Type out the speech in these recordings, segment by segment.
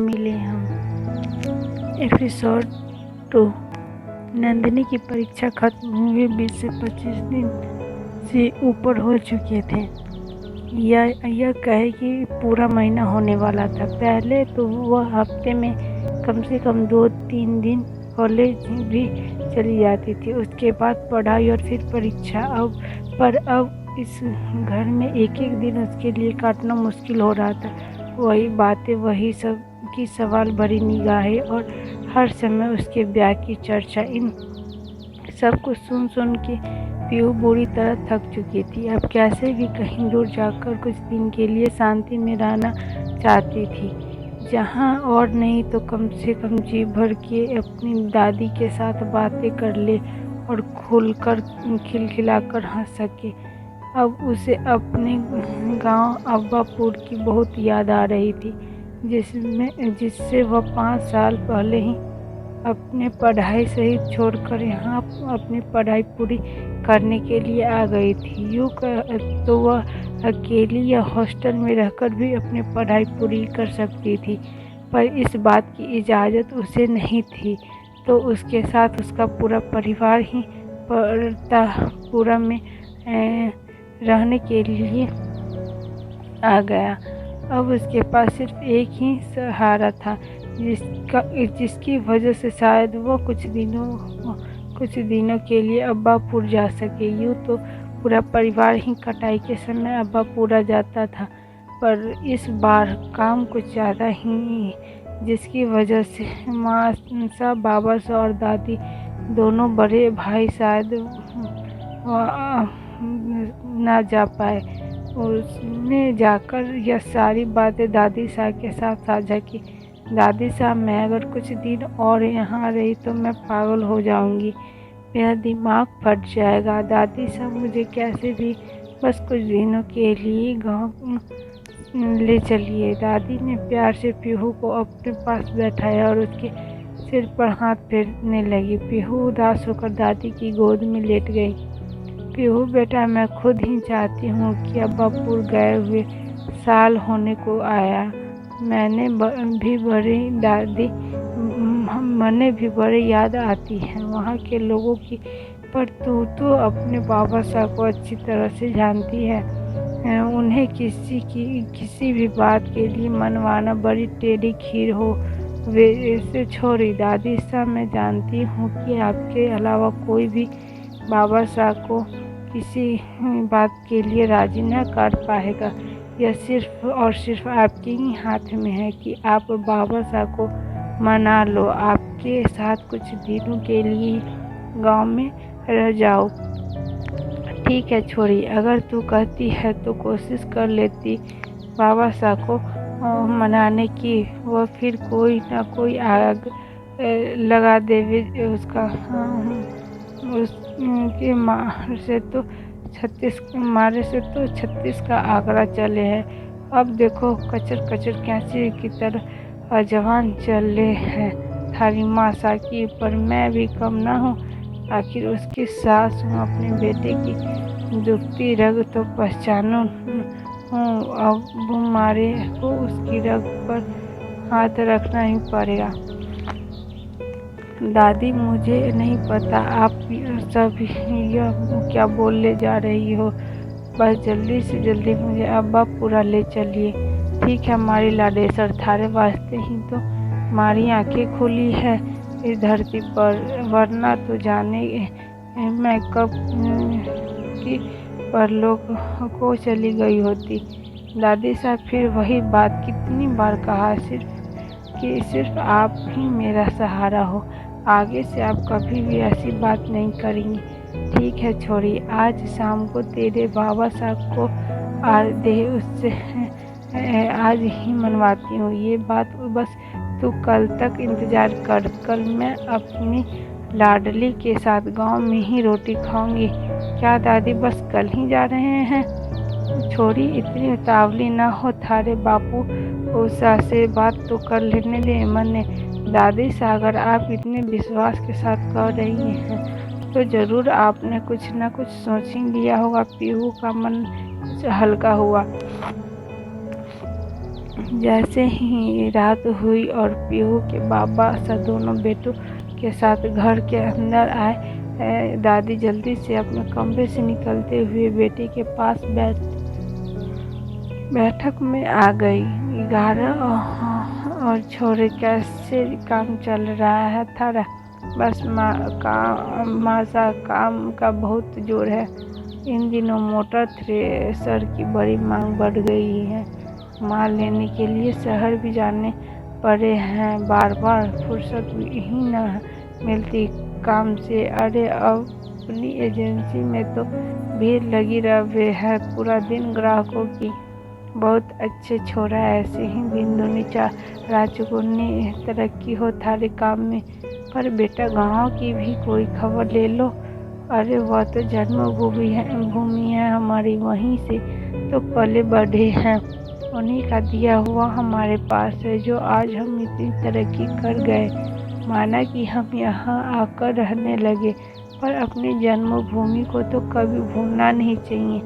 मिले हम। एपिसोड 2। नंदिनी की परीक्षा खत्म हुए 20 से 25 दिन से ऊपर हो चुके थे। यह कहे कि पूरा महीना होने वाला था। पहले तो वह हफ्ते में कम से कम 2-3 दिन कॉलेज भी चली जाती थी। उसके बाद पढ़ाई और फिर परीक्षा। अब इस घर में एक एक दिन उसके लिए काटना मुश्किल हो रहा था। वही बातें, वही सब की सवाल भरी निगाहें और हर समय उसके ब्याह की चर्चा। इन सब कुछ सुन के पीहू बुरी तरह थक चुकी थी। अब कैसे भी कहीं दूर जाकर कुछ दिन के लिए शांति में रहना चाहती थी, जहाँ और नहीं तो कम से कम जी भर के अपनी दादी के साथ बातें कर ले और खुलकर खिलखिलाकर हंस सके। अब उसे अपने गांव अब्बापुर की बहुत याद आ रही थी, जिससे वह 5 साल पहले ही अपने पढ़ाई सहित छोड़कर यहाँ अपनी पढ़ाई पूरी करने के लिए आ गई थी। यूँ तो वह अकेली या हॉस्टल में रहकर भी अपनी पढ़ाई पूरी कर सकती थी, पर इस बात की इजाज़त उसे नहीं थी, तो उसके साथ उसका पूरा परिवार ही प्रतापपुरा में रहने के लिए आ गया। अब उसके पास सिर्फ एक ही सहारा था, जिसकी वजह से शायद वो कुछ दिनों के लिए अब्बापुर जा सके। यूँ तो पूरा परिवार ही कटाई के समय अब्बापुरा जाता था, पर इस बार काम कुछ ज़्यादा ही, जिसकी वजह से माँ सा, बाबा सा और दादी दोनों बड़े भाई शायद ना जा पाए। उसने जाकर यह सारी बातें दादी साहब के साथ साझा की। दादी साहब, मैं अगर कुछ दिन और यहाँ रही तो मैं पागल हो जाऊँगी, मेरा दिमाग फट जाएगा। दादी साहब, मुझे कैसे भी बस कुछ दिनों के लिए गाँव ले चलिए। दादी ने प्यार से पीहू को अपने पास बैठाया और उसके सिर पर हाथ फेरने लगी। पीहू उदास होकर दादी की गोद में लेट गई। पीहू बेटा, मैं खुद ही चाहती हूँ कि अब्बापुर गए हुए साल होने को आया। मैंने भी बड़ी याद आती है वहाँ के लोगों की, पर तू तो अपने बाबा साहब को अच्छी तरह से जानती है। उन्हें किसी भी बात के लिए मनवाना बड़ी टेढ़ी खीर हो। वे इसे छोड़ी। दादी साहब, मैं जानती हूँ कि आपके अलावा कोई भी बाबा साहब को किसी बात के लिए राजी न कर पाएगा। यह सिर्फ और सिर्फ आपके ही हाथ में है कि आप बाबा साहब को मना लो, आपके साथ कुछ दिनों के लिए गांव में रह जाओ। ठीक है छोरी, अगर तू कहती है तो कोशिश कर लेती बाबा साहब को मनाने की। वह फिर कोई ना कोई आग लगा देवे उसके मारे से तो 36 का आंकड़ा चले है। अब देखो कचर कचर कैंची की तरह जवान चले हैं थारी माँ साकी, पर मैं भी कम ना हूँ। आखिर उसकी सास हूँ, अपने बेटे की दुखती रग तो पहचानो हूँ। अब मारे को उसकी रग पर हाथ रखना ही पड़ेगा। दादी, मुझे नहीं पता आप सब यह क्या बोलने जा रही हो। बस जल्दी से जल्दी मुझे अब्बापुरा ले चलिए। ठीक है हमारी लाडेसर, थारे वास्ते ही तो हमारी आंखें खुली है इस धरती पर, वरना तो जाने मैं कब की परलोक को चली गई होती। दादी साहब, फिर वही बात कितनी बार कहा, सिर्फ आप ही मेरा सहारा हो। आगे से आप कभी भी ऐसी बात नहीं करेंगी। ठीक है छोरी, आज शाम को तेरे बाबा साहब को दे, उससे आज ही मनवाती हूँ। ये बात बस तू कल तक इंतजार कर। कल मैं अपनी लाडली के साथ गांव में ही रोटी खाऊंगी। क्या दादी, बस कल ही जा रहे हैं? छोरी, इतनी उतावली ना हो, थारे बापू उषा से बात तो कर लेने दे। मैंने दादी से अगर आप इतने विश्वास के साथ कह रही हैं तो जरूर आपने कुछ न कुछ सोच ही लिया होगा। पीहू का मन कुछ हल्का हुआ। जैसे ही रात हुई और पीहू के बाबा सा दोनों बेटों के साथ घर के अंदर आए, दादी जल्दी से अपने कमरे से निकलते हुए बेटी के पास बैठक में आ गई। 11 और छोरे, कैसे काम चल रहा है थारा? बस मासा काम का बहुत जोर है। इन दिनों मोटर थ्रेसर की बड़ी मांग बढ़ गई है। माल लेने के लिए शहर भी जाने पड़े हैं। बार बार फुर्सत ही न मिलती काम से। अरे अपनी एजेंसी में तो भीड़ लगी रहे है पूरा दिन ग्राहकों की। बहुत अच्छे छोरा, ऐसे ही दिन दुनी राजकुनी तरक्की हो थारे काम में। पर बेटा, गांव की भी कोई खबर ले लो। अरे वह तो जन्मभूमि है हमारी, वहीं से तो पले बढ़े हैं। उन्हीं का दिया हुआ हमारे पास है जो आज हम इतनी तरक्की कर गए। माना कि हम यहाँ आकर रहने लगे, पर अपनी जन्मभूमि को तो कभी भूलना नहीं चाहिए।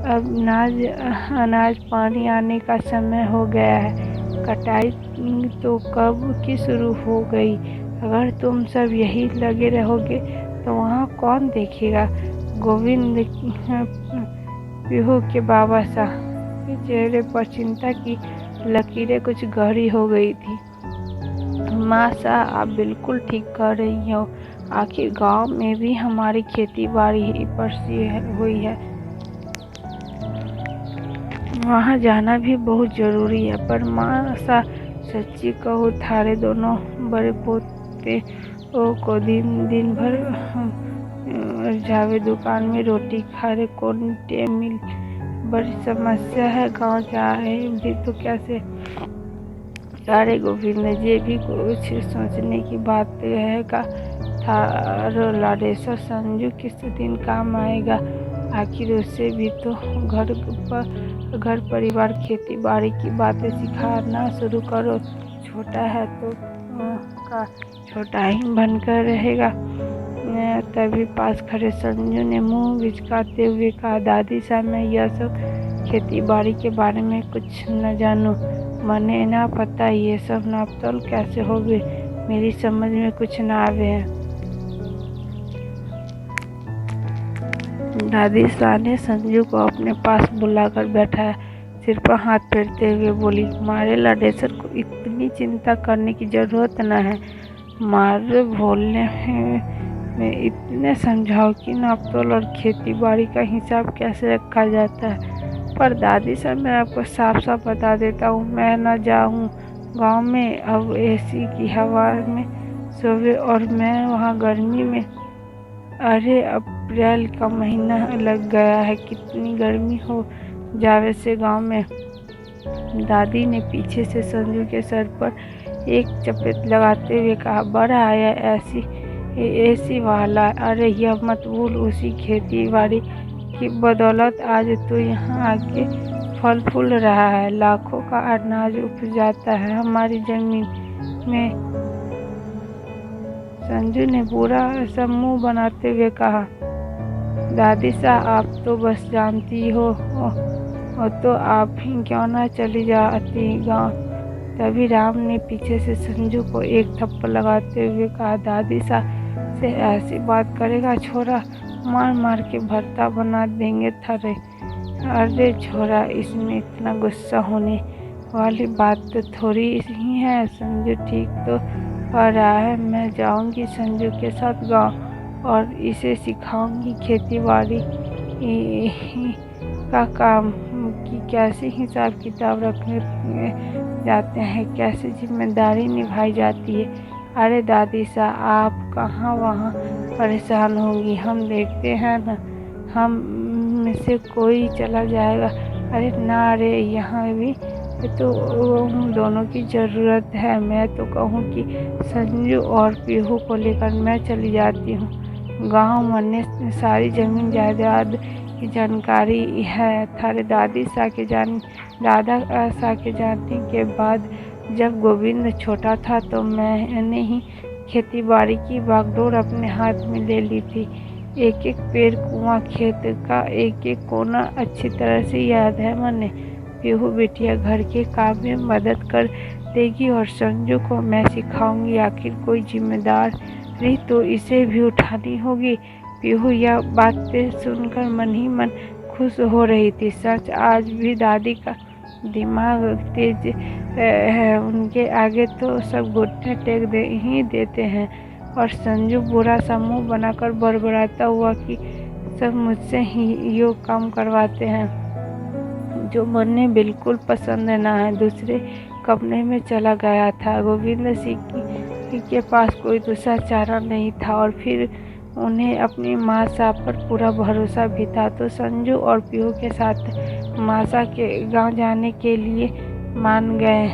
अब अनाज पानी आने का समय हो गया है। कटाई तो कब की शुरू हो गई। अगर तुम सब यही लगे रहोगे तो वहाँ कौन देखेगा? गोविंद पीहू के बाबा साहब के चेहरे पर चिंता की लकीरें कुछ गहरी हो गई थी। माँ साहब, आप बिल्कुल ठीक कह रही हो। आखिर गांव में भी हमारी खेती बाड़ी ही बरसी हुई है, वहाँ जाना भी बहुत जरूरी है। पर माँ सा, सच्ची कहो, थारे दोनों बड़े पोते को दिन भर जावे दुकान में रोटी खारे कौन मिल। बड़ी समस्या है। गांव जाए भी तो कैसे? अरे गोविंद जी, भी कुछ सोचने की बात है का? थारो लाडेश्वर संजू किस दिन काम आएगा? आखिर उसे भी तो घर परिवार खेती बाड़ी की बातें सिखाना शुरू करो। छोटा है तो का छोटा ही बनकर रहेगा। तभी पास खड़े संजू ने मुंह बिचकाते हुए कहा, दादी साहब, मैं यह सब खेती बाड़ी के बारे में कुछ न जानूं। मने ना पता ये सब नापतोल कैसे हो गए, मेरी समझ में कुछ ना आवे है। दादी सा ने संजू को अपने पास बुलाकर बैठाया। सिर पर हाथ फेरते हुए बोली, मारे लाडेसर को इतनी चिंता करने की जरूरत न है। मारे बोलने में इतने समझाओ कि नापतोल और खेती बाड़ी का हिसाब कैसे रखा जाता है। पर दादी साहब, मैं आपको साफ साफ बता देता हूँ, मैं न जाऊँ गांव में। अब एसी की हवा में सोवे और मैं वहाँ गर्मी में। अरे अप्रैल का महीना लग गया है, कितनी गर्मी हो जावे से गांव में। दादी ने पीछे से संजू के सर पर एक चपेट लगाते हुए कहा, बड़ा आया एसी वाला। अरे यह मत भूल, उसी खेती बाड़ी की बदौलत आज तो यहाँ आके फल फूल रहा है। लाखों का अनाज उपज जाता है हमारी जमीन में। संजू ने बुरा सा मुंह बनाते हुए कहा, दादी साहब, आप तो बस जानती हो तो आप ही क्यों ना चली जाती गांव। तभी राम ने पीछे से संजू को एक थप्पड़ लगाते हुए कहा, दादी साहब से ऐसी बात करेगा छोरा, मार मार के भरता बना देंगे थारे। अरे छोरा, इसमें इतना गुस्सा होने वाली बात तो थोड़ी ही है। संजू ठीक तो कह रहा है। मैं जाऊंगी संजू के साथ गांव और इसे सिखाऊंगी खेती बाड़ी का काम कि कैसे हिसाब किताब रखने जाते हैं, कैसे जिम्मेदारी निभाई जाती है। अरे दादी साहब, आप कहाँ वहाँ परेशान होंगी, हम देखते हैं ना, हम में से कोई चला जाएगा। अरे ना रे, यहाँ भी तो उन दोनों की ज़रूरत है। मैं तो कहूँ कि संजू और पीहू को लेकर मैं चली जाती हूँ गांव। मैंने सारी ज़मीन जायदाद की जानकारी है। थारे दादा सा के जानने के बाद जब गोविंद छोटा था तो मैंने ही खेती बाड़ी की बागडोर अपने हाथ में ले ली थी। एक एक पेड़, कुआं, खेत का एक एक कोना अच्छी तरह से याद है मैंने। पीहू बिटिया घर के काम में मदद कर देगी और संजू को मैं सिखाऊंगी। आखिर कोई जिम्मेदारी तो इसे भी उठानी होगी। पीहू यह बातें सुनकर मन ही मन खुश हो रही थी। सच आज भी दादी का दिमाग तेज है, उनके आगे तो सब घुटने टेक ही देते हैं। और संजू बुरा सा मुंह बनाकर बड़बड़ाता हुआ कि सब मुझसे ही यो काम करवाते हैं जो मुझे बिल्कुल पसंद ना है। दूसरे कमरे में चला गया था। गोविंद सिंह के पास कोई दूसरा चारा नहीं था और फिर उन्हें अपनी माँ साहब पर पूरा भरोसा भी था, तो संजू और पीहू के साथ मासा के गांव जाने के लिए मान गए।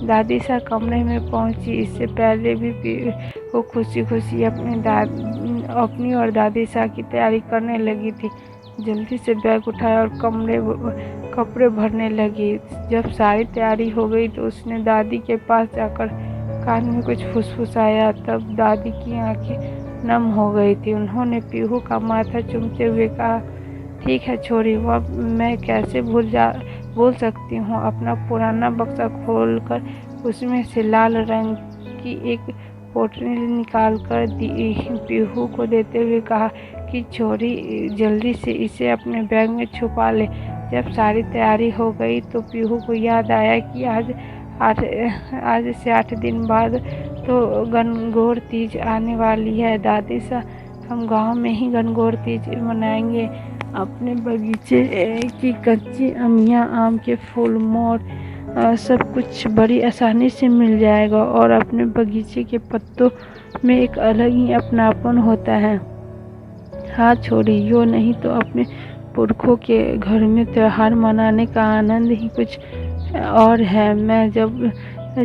दादी सा कमरे में पहुंची। इससे पहले भी पीहू खुशी खुशी अपनी और दादी सा की तैयारी करने लगी थी। जल्दी से बैग उठाया और कपड़े भरने लगी। जब सारी तैयारी हो गई तो उसने दादी के पास जाकर कान में कुछ फुसफुसाया। तब दादी की आंखें नम हो गई थी। उन्होंने पीहू का माथा चूमते हुए कहा, ठीक है छोरी, वह मैं कैसे भूल सकती हूँ। अपना पुराना बक्सा खोलकर उसमें से लाल रंग की एक पोटली निकालकर पीहू को देते हुए कहा कि छोरी जल्दी से इसे अपने बैग में छुपा ले। जब सारी तैयारी हो गई तो पीहू को याद आया कि आज से 8 दिन बाद तो गणगौर तीज आने वाली है। दादी सा हम गांव में ही गणगौर तीज मनाएंगे। अपने बगीचे की कच्ची अमियाँ, आम के फूल, मोर सब कुछ बड़ी आसानी से मिल जाएगा और अपने बगीचे के पत्तों में एक अलग ही अपनापन होता है। हाँ छोड़ी, यो नहीं तो अपने पुरखों के घर में त्योहार मनाने का आनंद ही कुछ और है। मैं जब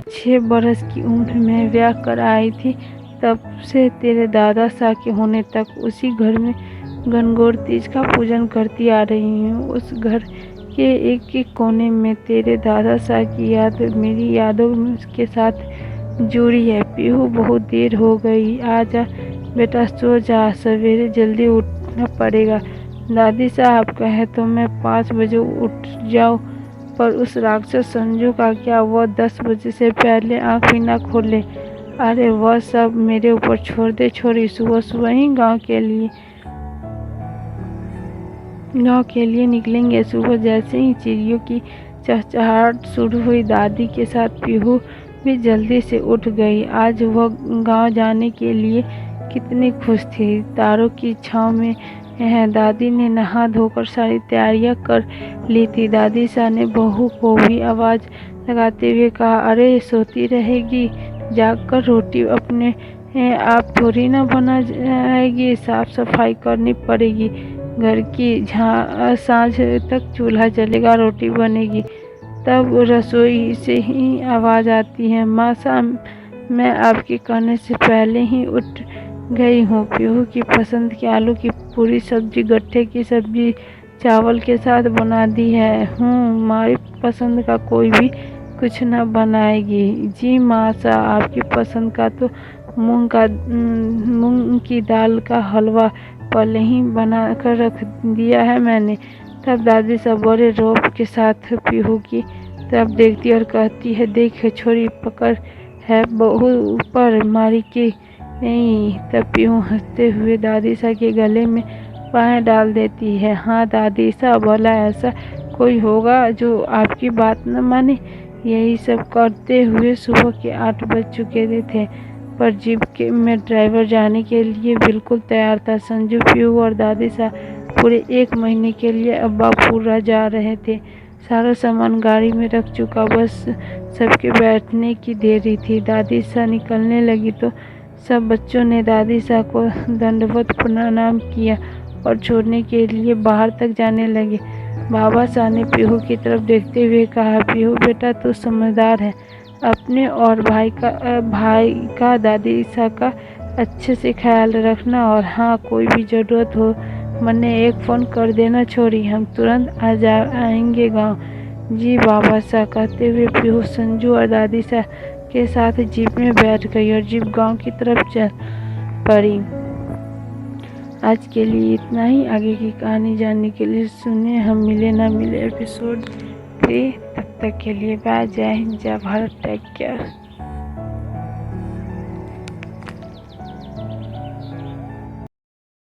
6 बरस की उम्र में ब्याह कर आई थी तब से तेरे दादा सा के होने तक उसी घर में गणगौर तीज का पूजन करती आ रही हूँ। उस घर के एक एक कोने में तेरे दादा सा की याद मेरी यादों के साथ जुड़ी है। पीहू बहुत देर हो गई, आजा बेटा सो जा, सवेरे जल्दी उठना पड़ेगा। दादी साहब कहे तो मैं 5 बजे उठ जाऊँ, पर उस राक्षस संजू का क्या, वह 10 बजे से पहले आँख भी ना खोले। अरे वह सब मेरे ऊपर छोड़ दे छोरी, सुबह सुबह ही गांव के लिए निकलेंगे। सुबह जैसे ही चिड़ियों की चहचहाहट शुरू हुई, दादी के साथ पीहू भी जल्दी से उठ गई। आज वह गांव जाने के लिए कितनी खुश थी। तारों की छाँव में दादी ने नहा धोकर सारी तैयारियां कर ली थी। दादी सा ने बहू को भी आवाज लगाते हुए कहा, अरे सोती रहेगी, जाकर रोटी अपने आप थोड़ी ना बना जाएगी, साफ सफाई करनी पड़ेगी घर की। सांझ तक चूल्हा जलेगा, रोटी बनेगी, तब रसोई से ही आवाज़ आती है, माँ साहब मैं आपके कहने से पहले ही उठ गई हूँ। पीहू की पसंद की आलू की पूरी सब्जी, गट्ठे की सब्जी चावल के साथ बना दी है। हमारी पसंद का कोई भी कुछ न बनाएगी। जी माँ सा, आपकी पसंद का तो मूंग की दाल का हलवा पहले ही बना कर रख दिया है मैंने। तब दादी सब बड़े रौब के साथ पीहू की तरफ देखती और कहती है, देख छोरी, पकड़ है बहू पर मारी के नहीं। तब पीहू हंसते हुए दादी सा के गले में बाहें डाल देती है। हाँ दादी सा, भला ऐसा कोई होगा जो आपकी बात न माने। यही सब करते हुए सुबह के 8 बज चुके थे, पर जीप में ड्राइवर जाने के लिए बिल्कुल तैयार था। संजू, पीहू और दादी सा पूरे 1 महीने के लिए अब्बापुरा जा रहे थे। सारा सामान गाड़ी में रख चुका, बस सबके बैठने की देरी थी। दादी सा निकलने लगी तो सब बच्चों ने दादी सा को दंडवत प्रणाम किया और छोड़ने के लिए बाहर तक जाने लगे। बाबा सा ने पीहू की तरफ देखते हुए कहा, पीहू बेटा तू समझदार है, अपने और भाई का दादी सा का अच्छे से ख्याल रखना। और हाँ, कोई भी ज़रूरत हो मन्ने एक फ़ोन कर देना छोरी, हम तुरंत आएंगे गांव। जी बाबा सा, कहते हुए पीहू संजू और दादी सा के साथ जीप में बैठ गई और जीप गांव की तरफ चल पड़ी। आज के लिए इतना ही। आगे की कहानी जानने के लिए सुने हम मिले ना मिले एपिसोड थ्री। तब तक के लिए बाय। जय हिंद, जय भारत, टेक केयर।